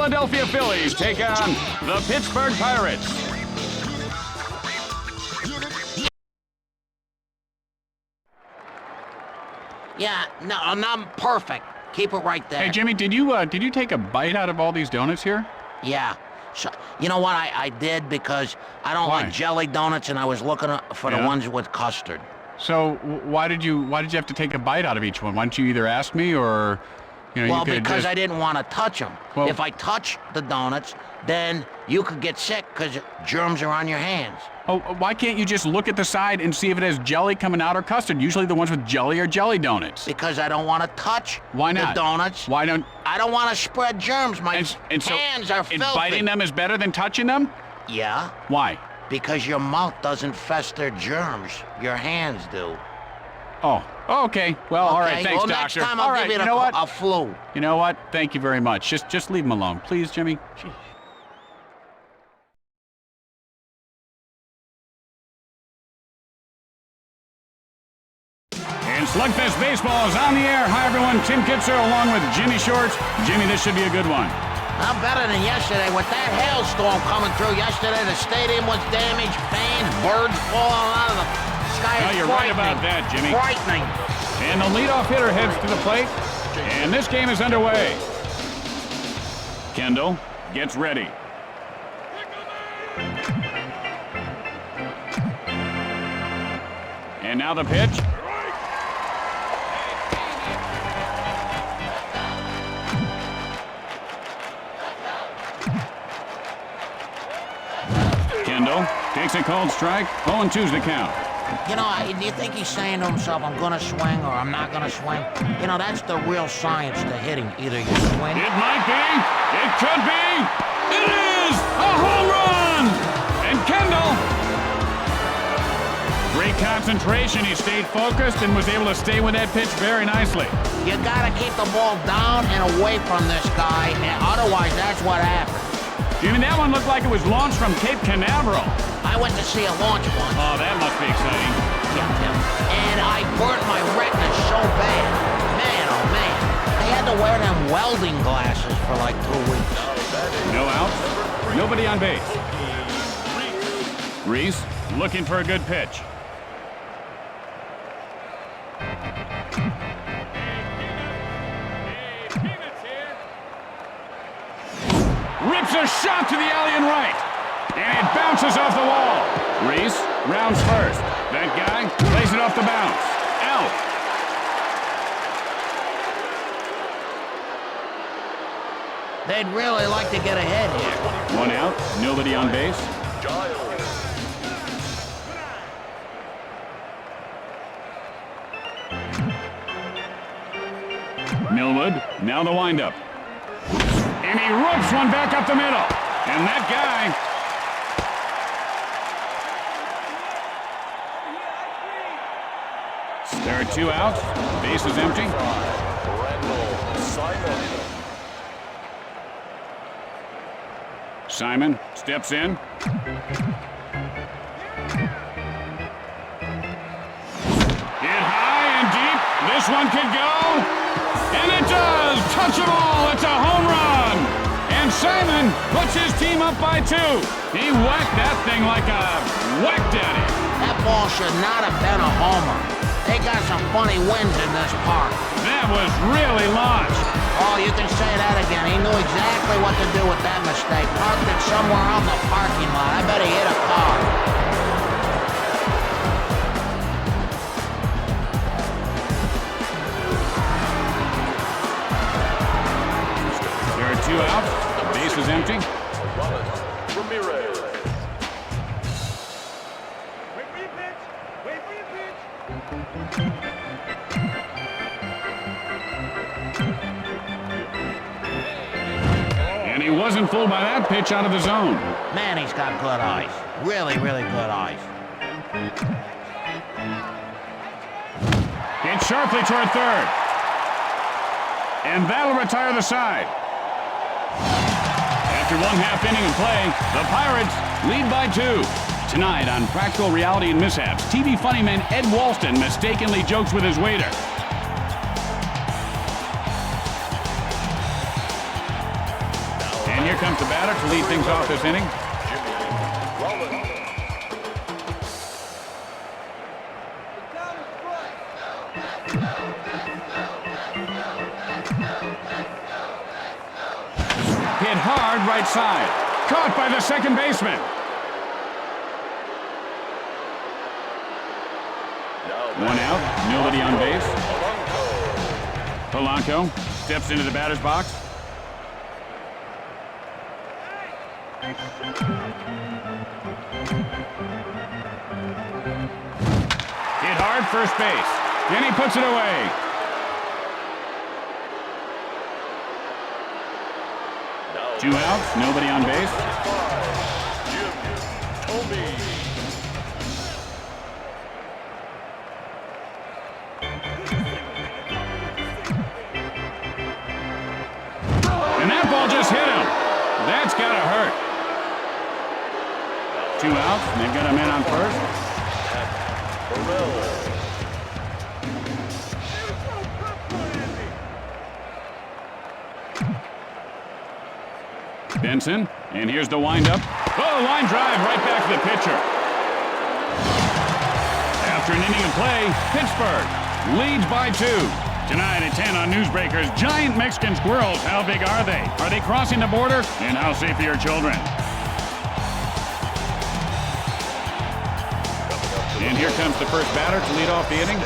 Philadelphia Phillies take on the Pittsburgh Pirates. Yeah, no, I'm perfect. Keep it right there. Hey, Jimmy, did you take a bite out of all these donuts here? Yeah. So, you know what? I did because I don't Why? like jelly donuts, and I was looking for the ones with custard. So why did you have to take a bite out of each one? Why didn't you either ask me or, you Well, you could because just... I didn't want to touch them. Well- If I touch the donuts, then you could get sick because germs are on your hands. Oh, why can't you just look at the side and see if it has jelly coming out or custard? Usually the ones with jelly are jelly donuts. Because I don't want to touch Why not? the donuts. Why don't... I don't want to spread germs. My hands are filthy. And biting them is better than touching them? Yeah, Why? because your mouth doesn't fester germs. Your hands do. Oh, okay. Well, all right. Okay, Thanks, well, doctor. next time All I'll right, give you know what? a flu. You know what? Thank you very much. Just leave him alone, please, Jimmy. Jeez. And Slugfest Baseball is on the air. Hi, everyone. Tim Kitzer along with Jimmy Shorts. Jimmy, this should be a good one. I'm better than yesterday. With that hailstorm coming through yesterday, the stadium was damaged, fans, birds falling out of the sky. No, you're right about that, Jimmy. Frightening. And the leadoff hitter heads to the plate. And this game is underway. Kendall gets ready. And now the pitch. Kendall takes a cold strike. 0-2's the count. You know, do you think he's saying to himself, I'm going to swing or I'm not going to swing? You know, that's the real science to hitting. Either you swing... It might be. It could be. It is a home run! And Kendall... Great concentration. He stayed focused and was able to stay with that pitch very nicely. You got to keep the ball down and away from this guy, and otherwise that's what happens. Jimmy, that one looked like it was launched from Cape Canaveral. I went to see a launch once. Oh, that must be exciting. Yeah, Tim. And I burnt my retina so bad. Man, oh man. I had to wear them welding glasses for like 2 weeks. No outs. Nobody on base. Reese looking for a good pitch. Rips a shot to the alley and right. And it bounces off the wall. Reese rounds first. That guy plays it off the bounce. Out. They'd really like to get ahead here. 1 out. Nobody on base. Millwood, now the windup. And he rips one back up the middle. And that guy... There are 2 outs. Base is empty. Simon steps in. Hit high and deep. This one could go. And it does! Touch them all! It's a home run! And Simon puts his team up by 2. He whacked that thing like a whack daddy. That ball should not have been a homer. They got some funny winds in this park. That was really launched. Oh, you can say that again. He knew exactly what to do with that mistake. Parked it somewhere out in the parking lot. I bet he hit a car. There are 2 outs. The base is empty. And he wasn't fooled by that pitch out of the zone. Man, he's got good eyes. Really, really good eyes. Hit sharply toward third. And that'll retire the side. After 1/2 inning of play, the Pirates lead by 2. Tonight on Practical Reality and Mishaps, TV funny man Ed Walston mistakenly jokes with his waiter. And comes the batter to lead things off this inning. Hit hard right side. Caught by the second baseman. One out, nobody on base. Polanco steps into the batter's box. Hit hard first base, and he puts it away. Two outs, nobody on base. And that ball just hit him. That's got to hurt. Two outs, and they've got a man on first. Benson, and here's the windup. Oh, line drive right back to the pitcher. After an inning of play, Pittsburgh leads by 2. Tonight at 10 on Newsbreakers, giant Mexican squirrels. How big are they? Are they crossing the border? And how safe are your children? And here comes the first batter to lead off the inning.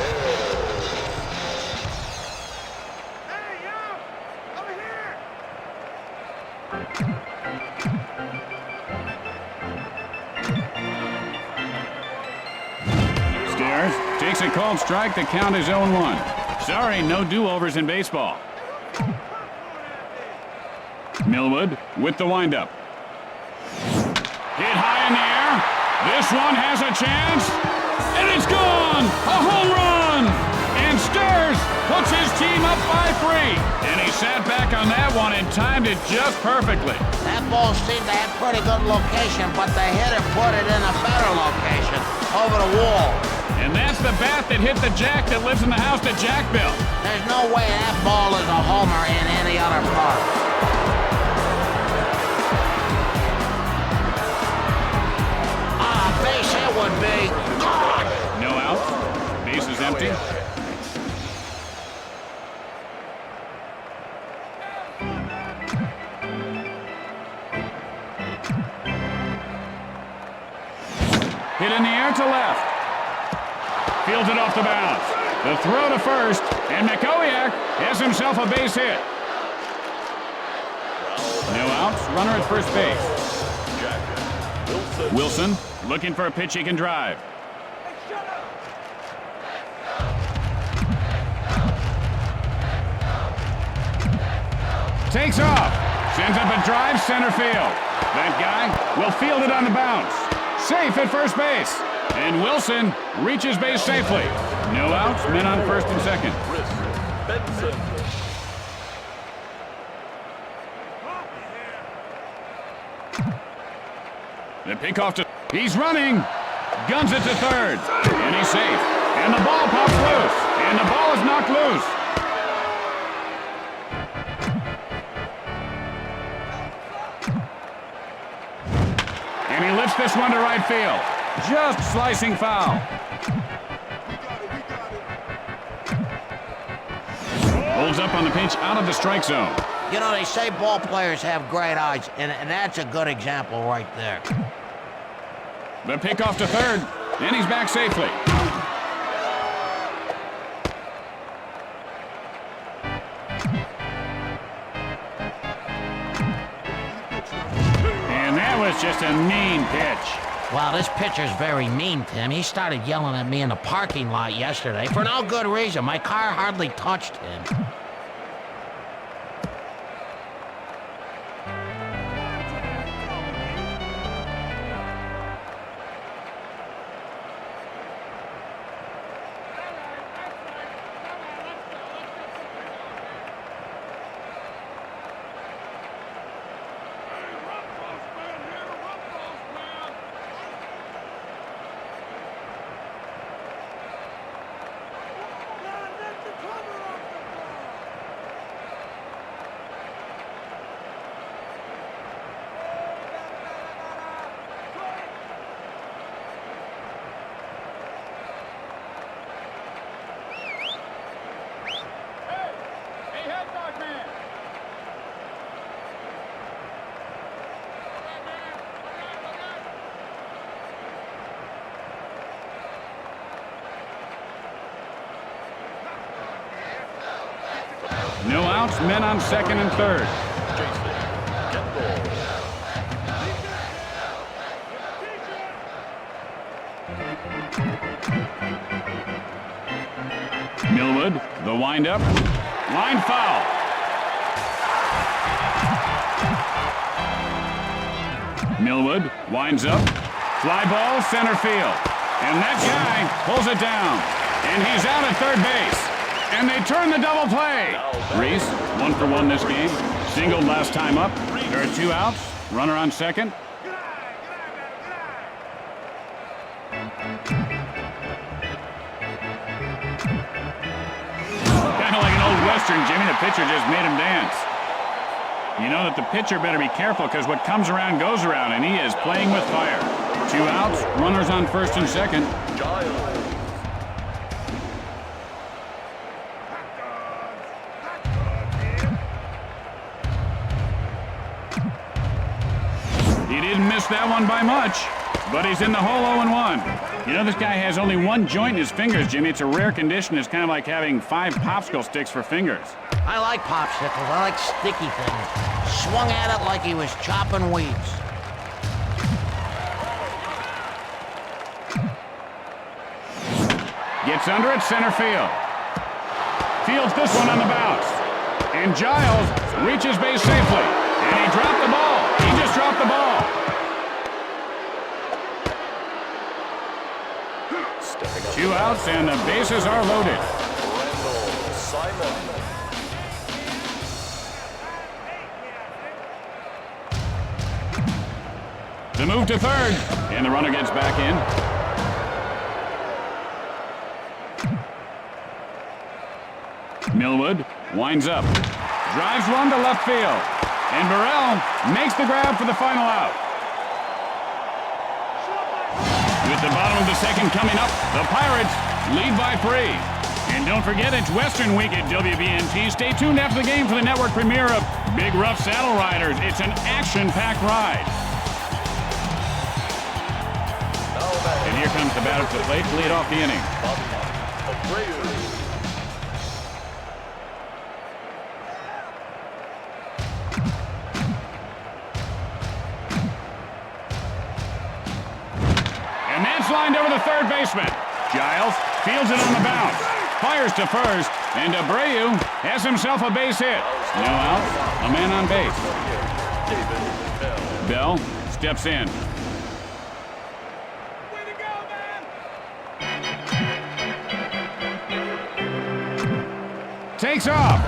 Stairs takes a called strike. The count is 0-1. Sorry, no do-overs in baseball. Millwood with the windup. Hit high in the air. This one has a chance. And it's gone! A home run! And Stairs puts his team up by 3. And he sat back on that one and timed it just perfectly. That ball seemed to have pretty good location, but the hitter put it in a better location, over the wall. And that's the bat that hit the Jack that lives in the house that Jack built. There's no way that ball is a homer in any other park. Base hit would be. No outs. Base is empty. Hit in the air to left. Fields it off the bounce. The throw to first, and Mikowiak has himself a base hit. No outs. Runner at first base. Wilson looking for a pitch he can drive. Takes off. Sends up a drive center field. That guy will field it on the bounce. Safe at first base. And Wilson reaches base safely. No outs, men on first and second. The pickoff to... He's running. Guns it to third. And he's safe. And the ball pops loose. And the ball is knocked loose. And he lifts this one to right field. Just slicing foul. Holds up on the pitch out of the strike zone. You know, they say ball players have great eyes, and that's a good example right there. The pickoff to third, and he's back safely. And that was just a mean pitch. Well, this pitcher's very mean, Tim. He started yelling at me in the parking lot yesterday for no good reason. My car hardly touched him. outs, men on second and third. Millwood, the windup. Line foul. Millwood winds up. Fly ball, center field. And that guy pulls it down. And he's out at third base. And they turn the double play. Reese, 1 for 1 this game. Singled last time up. There are 2 outs. Runner on second. Kind of like an old Western, Jimmy. The pitcher just made him dance. You know that the pitcher better be careful because what comes around goes around, and he is playing with fire. 2 outs, runners on first and second. He didn't miss that one by much, but he's in the hole 0-1. You know, this guy has only 1 joint in his fingers, Jimmy. It's a rare condition. It's kind of like having 5 popsicle sticks for fingers. I like popsicles. I like sticky things. Swung at it like he was chopping weeds. Gets under it, center field. Fields this one on the bounce. And Giles reaches base safely. And he dropped the ball. He just dropped the ball. Two outs, and the bases are loaded. The move to third, and the runner gets back in. Millwood winds up, drives one to left field, and Burrell makes the grab for the final out. With the bottom of the second coming up, the Pirates lead by 3. And don't forget, it's Western Week at WBNT. Stay tuned after the game for the network premiere of Big Rough Saddle Riders. It's an action-packed ride. And here comes the batter to the plate to lead off the inning. And that's lined over the third baseman. Giles fields it on the bounce, fires to first, and Abreu has himself a base hit. No out, a man on base. Bell steps in. Takes off.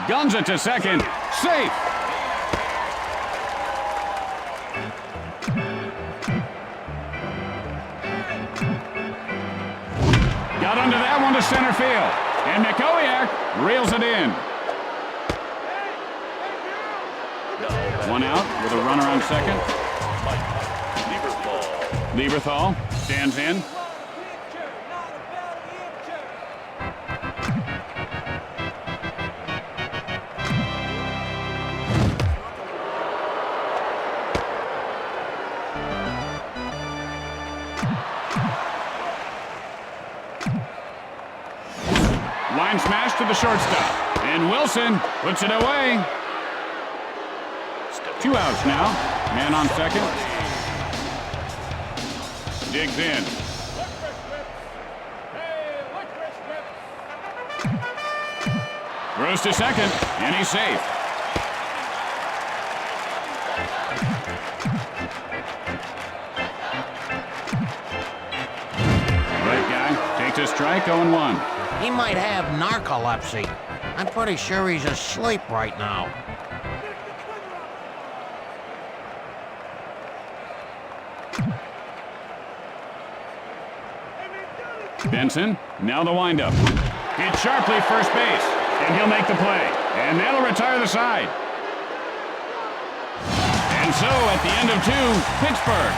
Guns it to second. Safe. Got under that one to center field. And Mikowiak reels it in. 1 out with a runner on second. Lieberthal stands in. Line smash to the shortstop. And Wilson puts it away. 2 outs now. Man on second. Digs in. Throws to second, and he's safe. Right guy takes a strike, 0-1. He might have narcolepsy. I'm pretty sure he's asleep right now. Benson, now the windup. Hit sharply first base, and he'll make the play. And that'll retire the side. And so, at the end of 2, Pittsburgh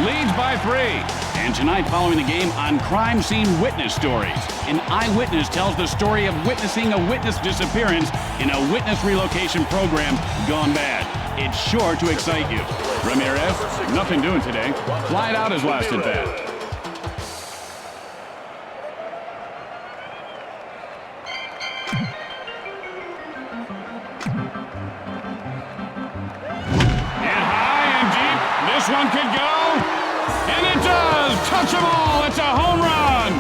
leads by 3. And tonight, following the game, on Crime Scene Witness Stories. An eyewitness tells the story of witnessing a witness disappearance in a witness relocation program gone bad. It's sure to excite you. Ramirez, nothing doing today. Flied out his last at bat. one could go. And it does. Touch them all. It's a home run.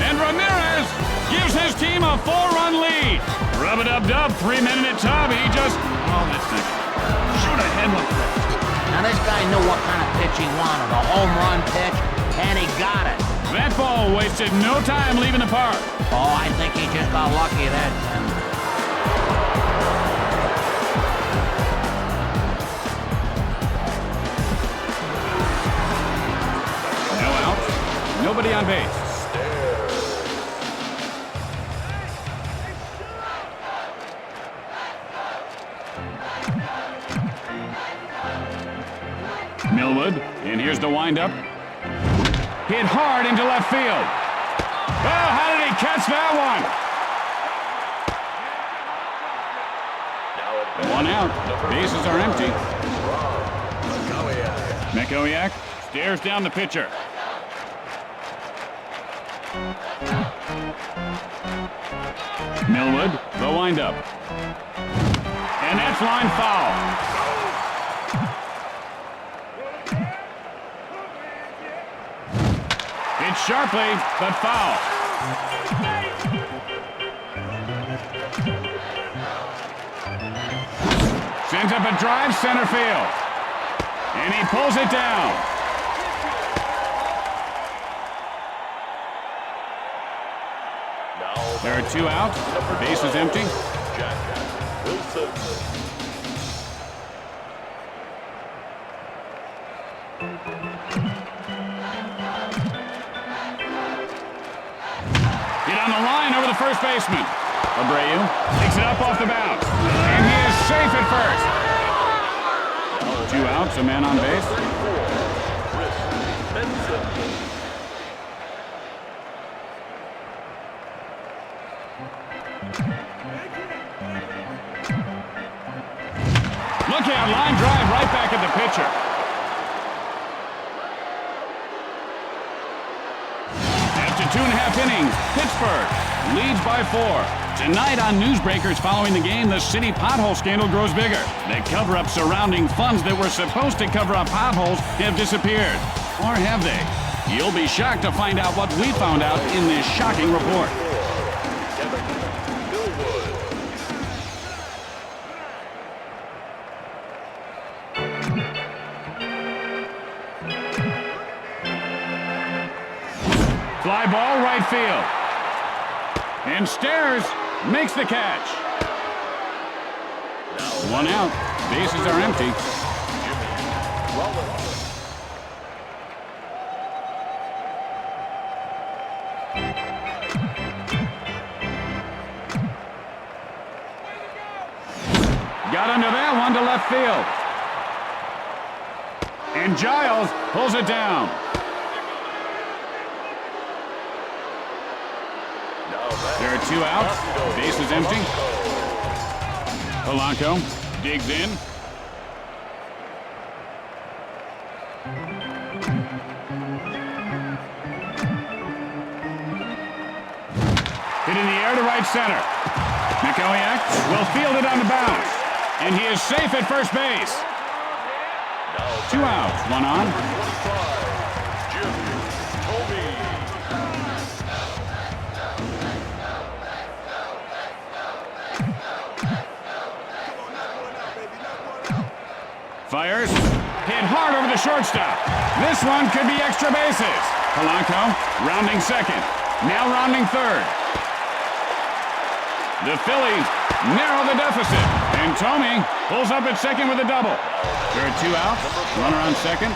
And Ramirez gives his team a 4-run lead. Rub-a-dub-dub, 3-minute at tub. He just... Oh, that's not... Shoot ahead with it. Now this guy knew what kind of pitch he wanted, a home run pitch, and he got it. That ball wasted no time leaving the park. Oh, I think he just got lucky that time. No outs, nobody on base. Millwood, and here's the windup. Hit hard into left field. Oh, how did he catch that one? One out. Bases are empty. Mikowiak stares down the pitcher. Millwood, the windup. And that's line foul. Hit sharply, but foul. Sends up a drive center field. And he pulls it down. There are 2 outs. The base is empty. Hit on the line over the first baseman. Abreu picks it up off the bounce. And he is safe at first. 2 outs, a man on base. Look out, line drive right back at the pitcher. After 2.5 innings, Pittsburgh leads by 4. Tonight on Newsbreakers following the game, the city pothole scandal grows bigger. The cover-up surrounding funds that were supposed to cover up potholes have disappeared. Or have they? You'll be shocked to find out what we found out in this shocking report. Fly ball right field. And Stairs makes the catch. 1 out. Bases are empty. Got under that one to left field. And Giles pulls it down. There are 2 outs. Base is empty. Polanco digs in. Hit in the air to right center. Mikowiak will field it on the bounce. And he is safe at first base. 2 outs, 1 on. Fires. Hit hard over the shortstop. This one could be extra bases. Polanco rounding second. Now rounding third. The Phillies narrow the deficit. And Tomey pulls up at second with a double. There are 2 outs. Runner on second.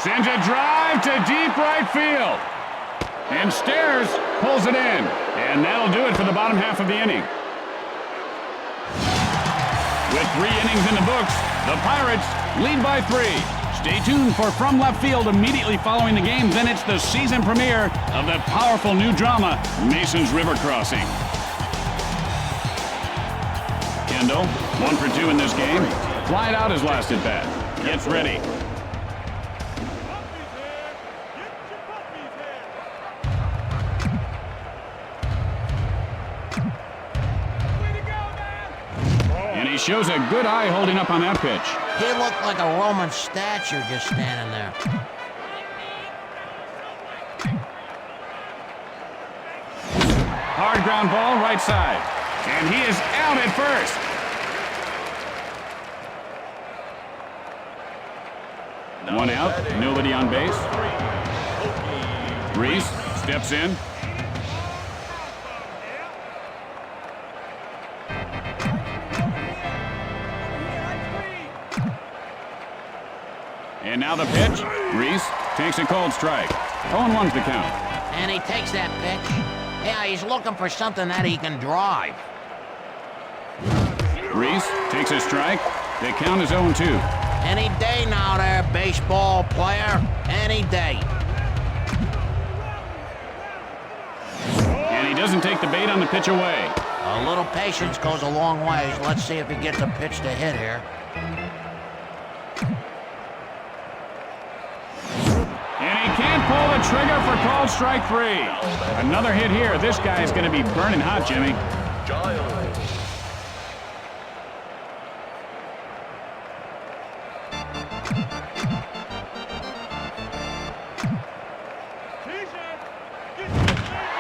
Sends a drive to deep right field. And Stairs pulls it in. And that'll do it for the bottom half of the inning. With 3 innings in the books, the Pirates lead by 3. Stay tuned for From Left Field immediately following the game. Then it's the season premiere of that powerful new drama, Mason's River Crossing. Kendall, 1 for 2 in this game. Flied out his last at bat. Gets ready. shows a good eye holding up on that pitch. He looked like a Roman statue just standing there. Hard ground ball, right side. And he is out at first. One out, nobody on base. Reese steps in. And now the pitch. Reese takes a cold strike. 0-1's the count. And he takes that pitch. Yeah, he's looking for something that he can drive. Reese takes a strike. The count is 0-2. Any day now there, baseball player. Any day. And he doesn't take the bait on the pitch away. A little patience goes a long ways. Let's see if he gets a pitch to hit here. And he can't pull the trigger for called strike 3. Another hit here. This guy is going to be burning hot, Jimmy.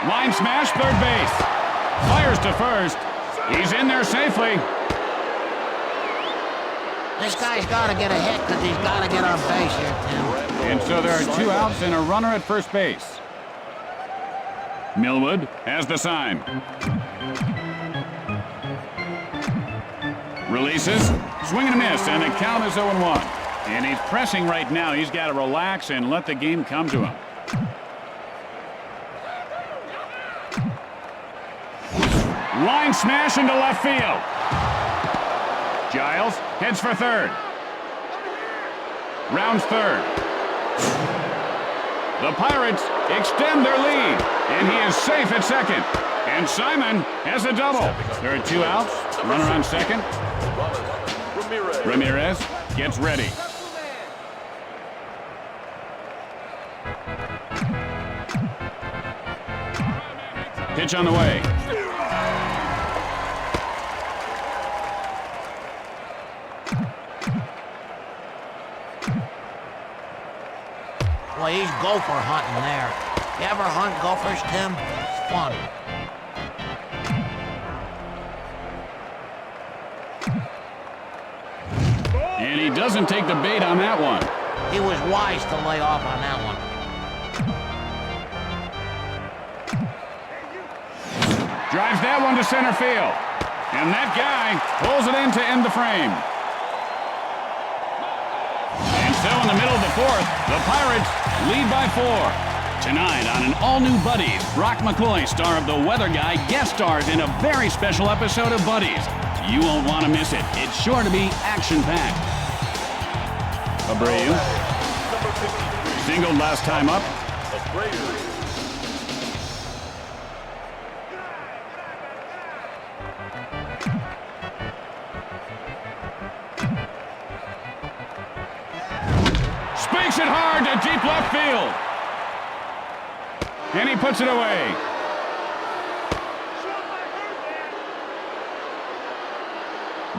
Line smash, third base. Fires to first. He's in there safely. This guy's got to get a hit because he's got to get on base here, Tim. And so there are 2 outs and a runner at first base. Millwood has the sign. Releases, swing and a miss, and the count is 0-1. And he's pressing right now. He's got to relax and let the game come to him. Line smash into left field. Giles heads for third. Rounds third. The Pirates extend their lead, and he is safe at second. And Simon has a double. There are 2 outs. Runner on second. Ramirez gets ready. Pitch on the way. Well, he's gopher hunting there. You ever hunt gophers, Tim? It's fun. And he doesn't take the bait on that one. He was wise to lay off on that one. Drives that one to center field. And that guy pulls it in to end the frame. And so in the middle of the fourth, the Pirates lead by 4. Tonight on an all-new Buddies, Brock McCoy, star of The Weather Guy, guest stars in a very special episode of Buddies. You won't want to miss it. It's sure to be action-packed. Abreu. Singled last time up. Spikes it hard to deep left field. And he puts it away.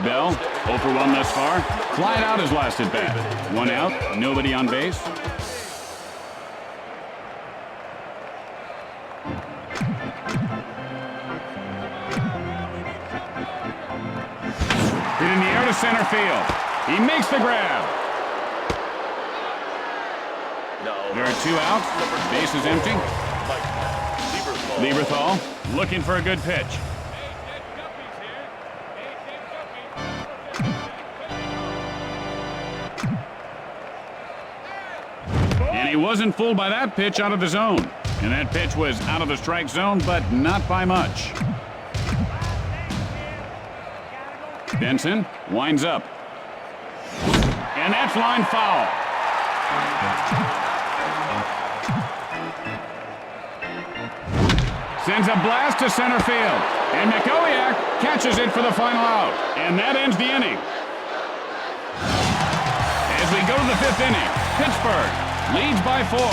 Bell, 0 for 1 thus far. Flied out his last at bat. 1 out, nobody on base. Hit in the air to center field. He makes the grab. There are 2 outs. Base is empty. Lieberthal looking for a good pitch. And he wasn't fooled by that pitch out of the zone. And that pitch was out of the strike zone, but not by much. Benson winds up. And that's line foul. Sends a blast to center field. And McCoyak catches it for the final out. And that ends the inning. As we go to the 5th inning, Pittsburgh leads by 4.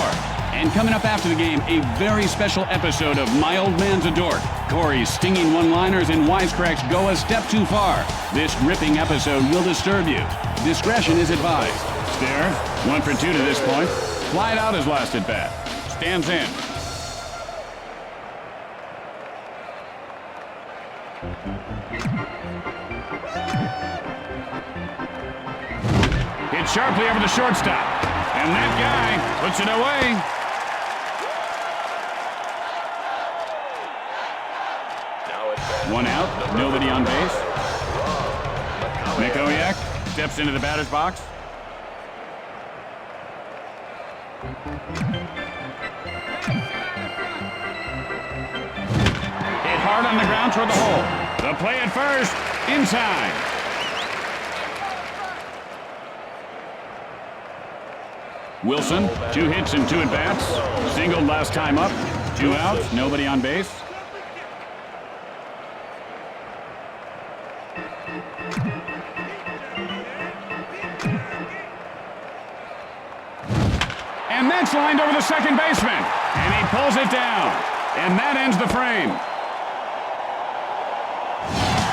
And coming up after the game, a very special episode of My Old Man's a Dork. Corey's stinging one-liners and wisecracks go a step too far. This ripping episode will disturb you. Discretion is advised. Stare, 1 for 2 to this point. Fly it out his last at bat. Stands in. Hit sharply over the shortstop. And that guy puts it away. One out, nobody on base. Mikowiak steps into the batter's box. Hit hard on the ground toward the hole. The play at first, in time. Wilson, 2 hits and 2 at-bats. Singled last time up. 2 outs, nobody on base. And that's lined over the second baseman. And he pulls it down. And that ends the frame.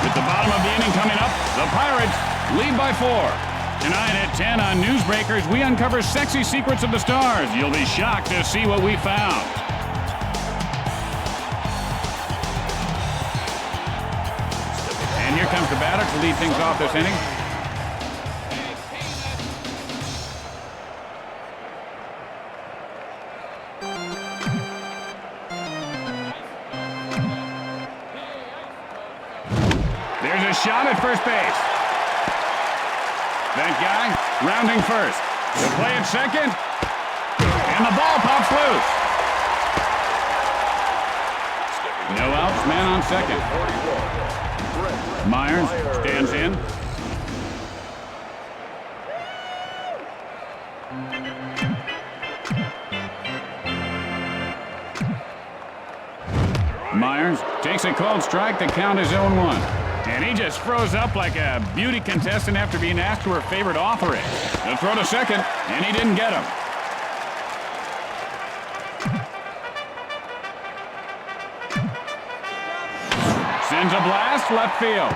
With the bottom of the inning coming up, the Pirates lead by 4. Tonight at 10 on Newsbreakers, we uncover sexy secrets of the stars. You'll be shocked to see what we found. And here comes the batter to lead things off this inning. There's a shot at first base. That guy rounding first. The play at second. And the ball pops loose. No outs, man on second. Myers stands in. Myers takes a cold strike. The count is 0-1. And he just froze up like a beauty contestant after being asked who her favorite author is. The throw to second, and he didn't get him. Sends a blast left field.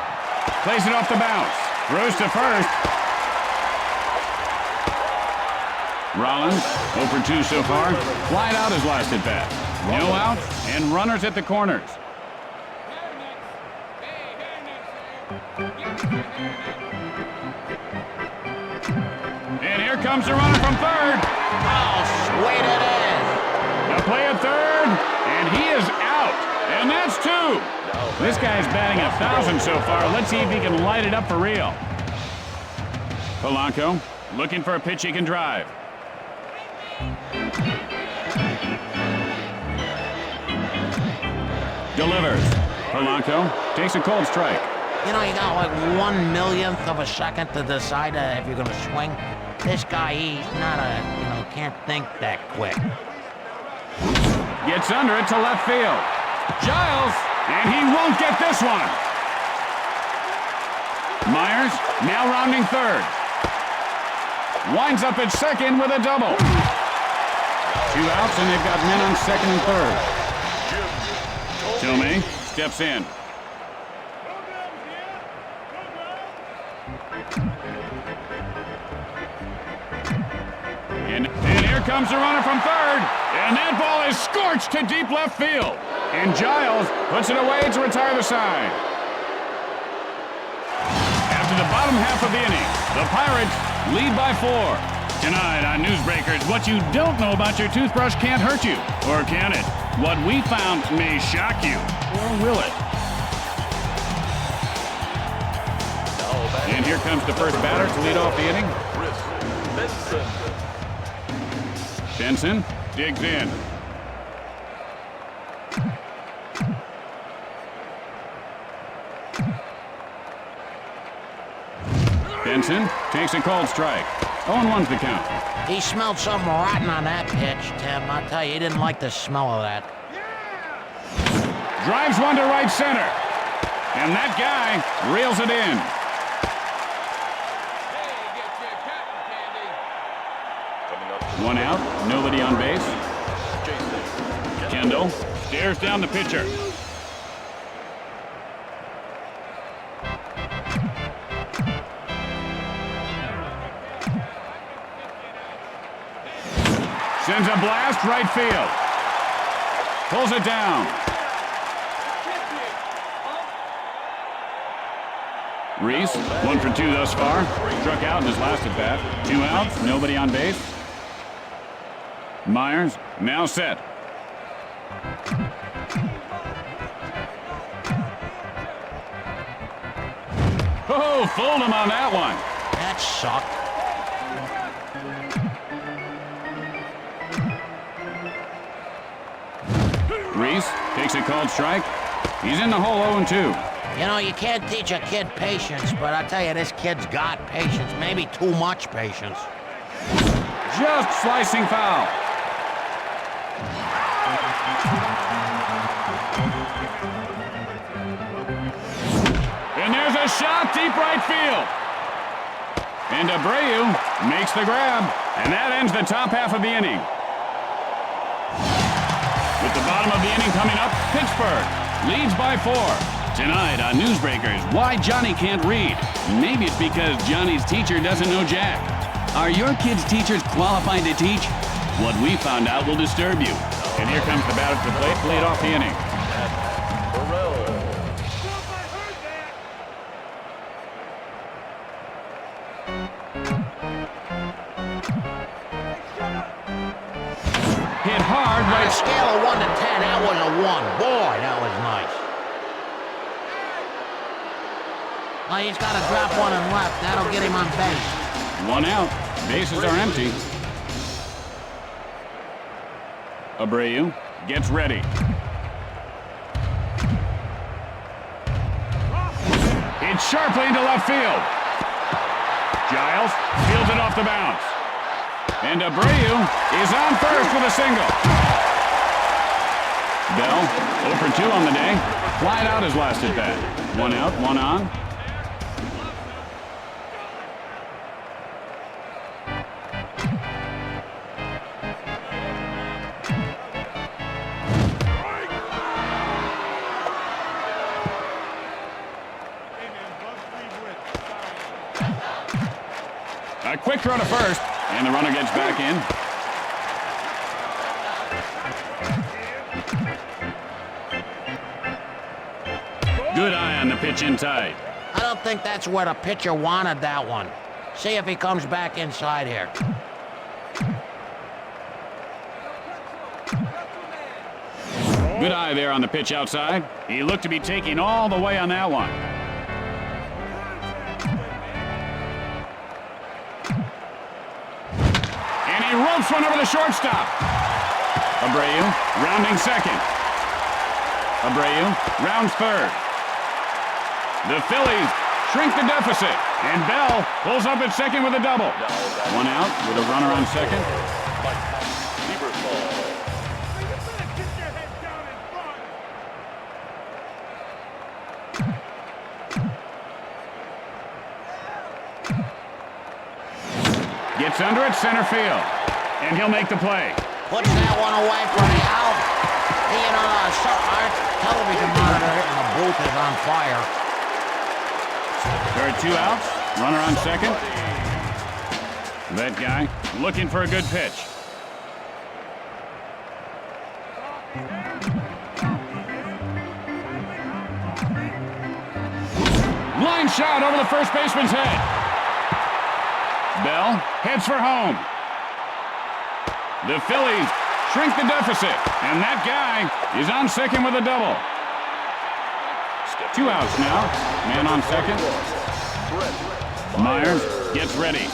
Plays it off the bounce. Throws to first. Rollins, 0 for 2 so far. Flied out his last at bat. No outs and runners at the corners. And here comes the runner from third. Oh, sweet it is. The play at third, and he is out. And that's 2. This guy's batting 1,000 so far. Let's see if he can light it up for real. Polanco looking for a pitch he can drive. Delivers. Polanco takes a cold strike. You know, you got like 1/1,000,000th of a second to decide if you're going to swing. This guy, he's not can't think that quick. Gets under it to left field. Giles, and he won't get this one. Myers now rounding third. Winds up at second with a double. 2 outs, and they've got men on second and third. Tomei steps in. And here comes the runner from third. And that ball is scorched to deep left field. And Giles puts it away to retire the side. After the bottom half of the inning, the Pirates lead by 4. Tonight on Newsbreakers, what you don't know about your toothbrush can't hurt you. Or can it? What we found may shock you. Or will it? And here comes the first batter to lead off the inning. Benson digs in. Benson takes a cold strike. 0-1's the count. He smelled something rotten on that pitch, Tim. I'll tell you, he didn't like the smell of that. Drives one to right center. And that guy reels it in. One out, nobody on base. handle. Stares down the pitcher. Sends a blast right field. Pulls it down. Reese, 1 for 2 thus far. Struck out in his last at bat. 2 outs, nobody on base. Myers, now set. Oh, fooled him on that one. That sucked. Reese takes a called strike. He's in the hole 0-2. You know, you can't teach a kid patience, but I tell you, this kid's got patience. Maybe too much patience. Just slicing foul. And there's a shot deep right field. And Abreu makes the grab. And that ends the top half of the inning. With the bottom of the inning coming up, Pittsburgh leads by 4. Tonight on Newsbreakers, why Johnny can't read. Maybe it's because Johnny's teacher doesn't know Jack. Are your kids' teachers qualified to teach? What we found out will disturb you. And here comes the batter to the plate, lead off the inning. Hit hard On right. a scale of 1 to 10, that was a 1. Boy, that was nice. Well, he's got to drop one and left. That'll get him on base. 1 out. Bases are empty. Abreu gets ready. It's sharply into left field. Giles fields it off the bounce. And Abreu is on first with a single. Bell, 0 for 2 on the day. Flied out his last at bat. 1 out, 1 on. A quick throw to first, and the runner gets back in. Good eye on the pitch inside. I don't think that's where the pitcher wanted that one. See if he comes back inside here. Good eye there on the pitch outside. He looked to be taking all the way on that one. And he ropes one over the shortstop. Abreu rounding second. Abreu rounds third. The Phillies shrink the deficit. And Bell pulls up at second with a double. 1 out with a runner on second. Gets under at center field. And he'll make the play. Puts that one away for the out. You know, our television monitor in the booth is on fire. There are 2 outs. Runner on second. That guy looking for a good pitch. Line shot over the first baseman's head. Bell heads for home. The Phillies shrink the deficit, and that guy is on second with a double. 2 outs now. Man on second. Myers gets ready.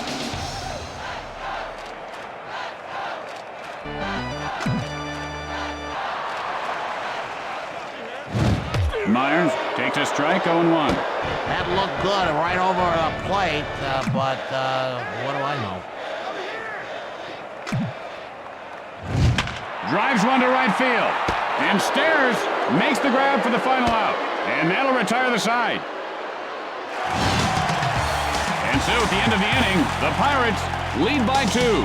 Myers takes a strike, 0-1. That looked good right over the plate, but what do I know? Drives one to right field. And Stairs makes the grab for the final out. And that'll retire the side. And so at the end of the inning, the Pirates lead by 2.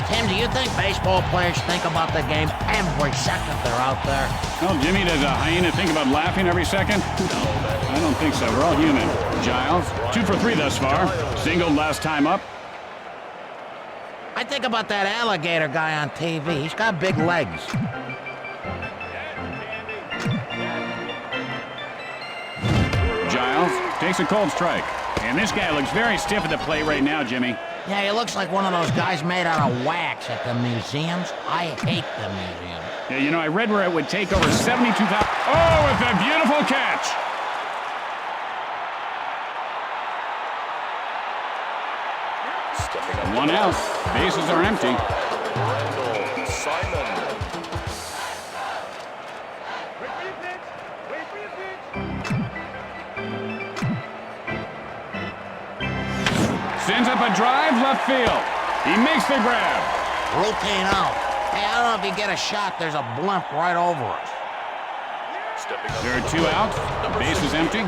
Tim, do you think baseball players think about the game every second they're out there? Well, Jimmy, does a hyena think about laughing every second? I don't think so. We're all human. Giles, 2 for 3 thus far. Singled last time up. I think about that alligator guy on TV. He's got big legs. Giles takes a cold strike. And this guy looks very stiff at the plate right now, Jimmy. Yeah, he looks like one of those guys made out of wax at the museums. I hate the museum. Yeah, you know, I read where it would take over 72,000. Oh, with a beautiful catch. One out. Bases are empty. Sends up a drive left field. He makes the grab. Routine out. Hey, I don't know if you get a shot. There's a blimp right over us. There are 2 outs. The base is empty.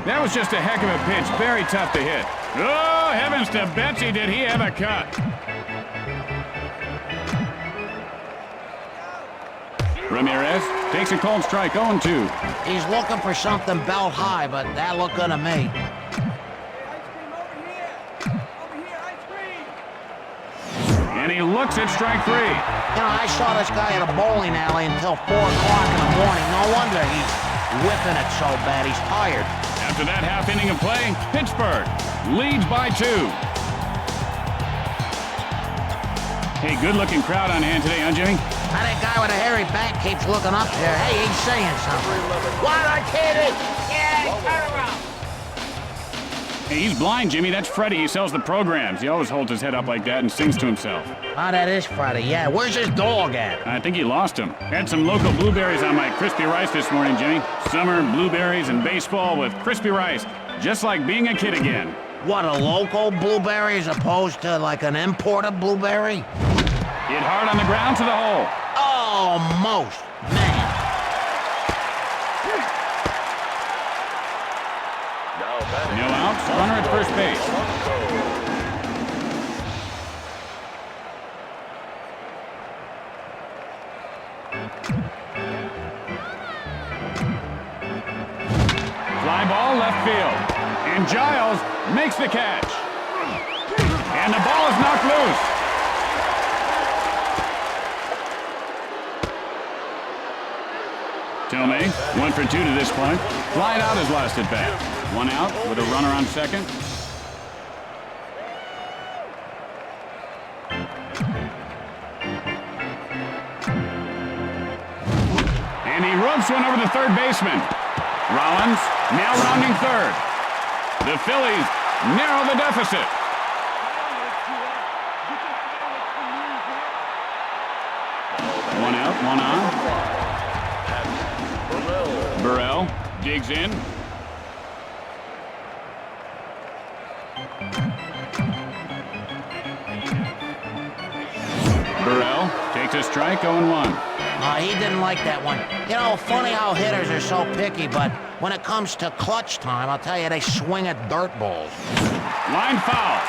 That was just a heck of a pitch. Very tough to hit. Oh, heavens to Betsy, did he have a cut. Ramirez takes a cold strike, 0-2. He's looking for something belt high, but that looked good to me. And he looks at strike 3. You know, I saw this guy at a bowling alley until 4 o'clock in the morning. No wonder he's whipping it so bad. He's tired. After that half inning of play, Pittsburgh leads by 2. Hey, good-looking crowd on hand today, huh, Jimmy? Now that guy with a hairy back keeps looking up there. Hey, he's saying something. What a kitty! Yeah, turn around! Hey, he's blind, Jimmy. That's Freddie. He sells the programs. He always holds his head up like that and sings to himself. Oh, that is Freddie. Yeah, where's his dog at? I think he lost him. Had some local blueberries on my crispy rice this morning, Jimmy. Summer, blueberries, and baseball with crispy rice. Just like being a kid again. What, a local blueberry as opposed to like an imported blueberry? Hit hard on the ground to the hole. Almost. Man. No outs. Runner at first base. Fly ball left field. And Giles makes the catch. And the ball is knocked loose. Tomei, 1 for 2 to this point. Flied out his last at bat. 1 out with a runner on second. And he ropes one over the third baseman. Rollins now rounding third. The Phillies narrow the deficit. One out, 1 on. Burrell digs in. Burrell takes a strike, 0-1. He didn't like that one. You know, funny how hitters are so picky, but when it comes to clutch time, I'll tell you, they swing at dirt balls. Line foul.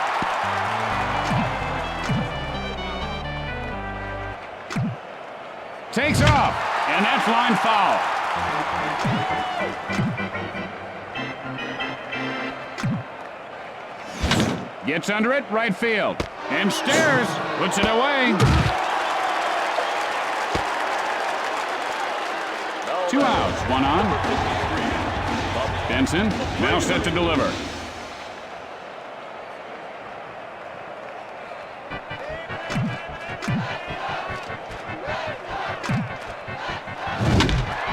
Takes off, and that's line foul. Gets under it, right field. And stares, puts it away. 2 outs, 1 on. Benson now set to deliver.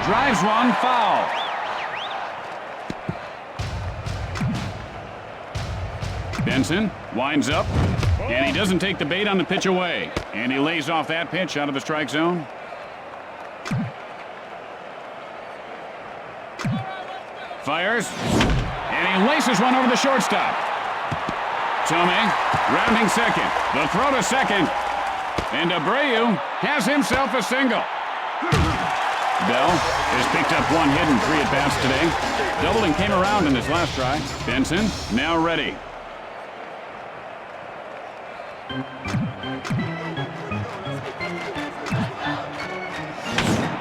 Drives one, foul. Benson winds up, and he doesn't take the bait on the pitch away. And he lays off that pitch out of the strike zone. Fires, and he laces one over the shortstop. Tomei rounding second. The throw to second. And Abreu has himself a single. Bell has picked up 1 hit and 3 at-bats today. Doubled and came around in his last try. Benson now ready.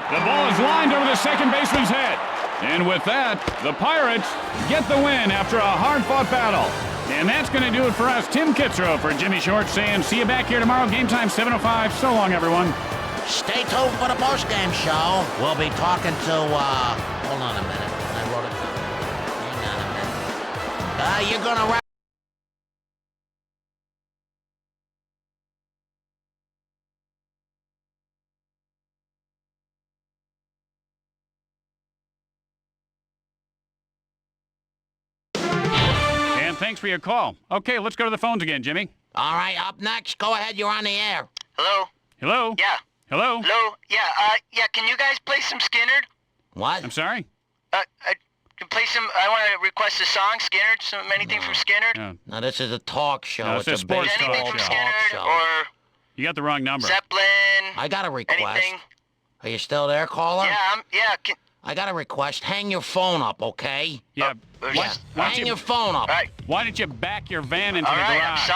The ball is lined over the second baseman's head. And with that, the Pirates get the win after a hard-fought battle. And that's going to do it for us. Tim Kitzrow for Jimmy Short saying, see you back here tomorrow. Game time 7:05. So long, everyone. Stay tuned for the post-game show. We'll be talking to, hold on a minute. I wrote it down. Hang on a minute. You're gonna wrap... And thanks for your call. Okay, let's go to the phones again, Jimmy. All right, up next. Go ahead, you're on the air. Hello? Hello? Yeah. Hello? Hello? Yeah, can you guys play some Skinnerd? What? I'm sorry? Can play some, I want to request a song, Skinnerd, anything from Skinnerd? No. Now, this is a talk show. No, it's a sports baseball Anything from talk Skinnerd, show. or You got the wrong number. Zeppelin? I got a request. Anything? Are you still there, caller? Yeah, I got a request. Hang your phone up, okay? Yeah. yeah. Why don't Hang you- your phone up. All right, Why don't you back your van into all the right, garage? I'm sorry.